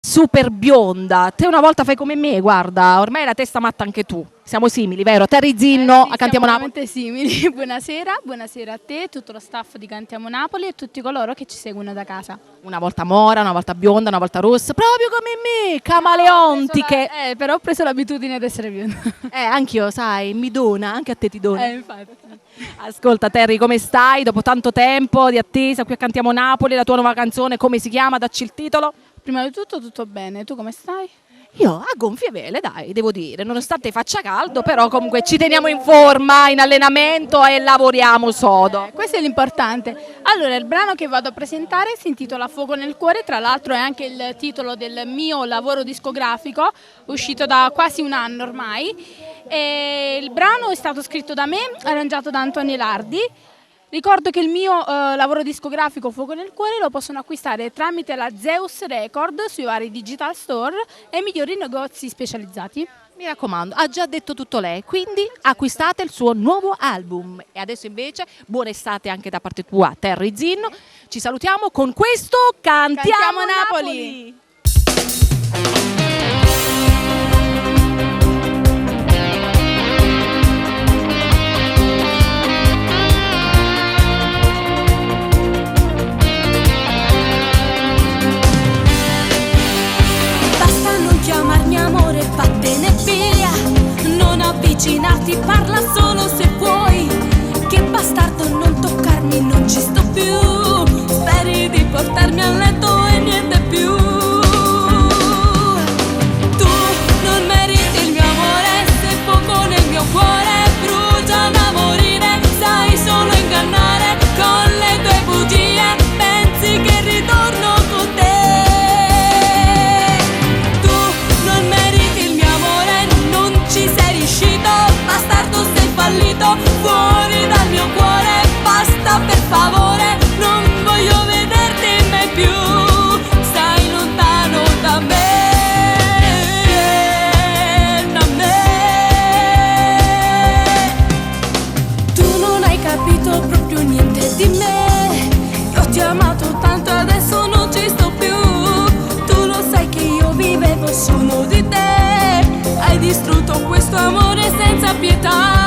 super bionda. Te una volta fai come me, guarda, ormai la testa matta anche tu. Siamo simili, vero? Terry Zinno, Sì, a Cantiamo siamo Napoli. veramente simili. Buonasera a te, tutto lo staff di Cantiamo Napoli e tutti coloro che ci seguono da casa. Una volta mora, una volta bionda, una volta rossa, proprio come me, camaleontiche. Però ho preso l'abitudine ad essere bionda. Anch'io, sai, mi dona, anche a te ti dona. Infatti. Ascolta Terry, come stai? Dopo tanto tempo di attesa qui a Cantiamo Napoli, la tua nuova canzone, come si chiama? Dacci il titolo. Prima di tutto bene, tu come stai? Io a gonfie vele, dai, devo dire, nonostante faccia caldo, però comunque ci teniamo in forma, in allenamento e lavoriamo sodo. Questo è l'importante. Allora, il brano che vado a presentare si intitola Fuoco nel cuore, tra l'altro è anche il titolo del mio lavoro discografico, uscito da quasi un anno ormai. E il brano è stato scritto da me, arrangiato da Antonio Lardi. Ricordo che il mio lavoro discografico Fuoco nel cuore lo possono acquistare tramite la Zeus Record sui vari digital store e i migliori negozi specializzati. Mi raccomando, ha già detto tutto lei, quindi acquistate il suo nuovo album. E adesso invece buona estate anche da parte tua, Terry Zinno. Ci salutiamo con questo Cantiamo Napoli! Basta non chiamarmi amore, vattene via, non avvicinarti, parla solo se vuoi. Che bastardo, non toccarmi, non ci sto più. Speri di portarmi a letto e niente più. Tu non meriti il mio amore, se fuoco nel mio cuore brucia da morire. Sai solo ingannare con le tue bugie, pensi che ritorno con te. Fuori dal mio cuore, basta per favore, non voglio vederti mai più, stai lontano da me, da me. Tu non hai capito proprio niente di me, io ti ho amato tanto adesso non ci sto più. Tu lo sai che io vivevo solo di te, hai distrutto questo amore senza pietà.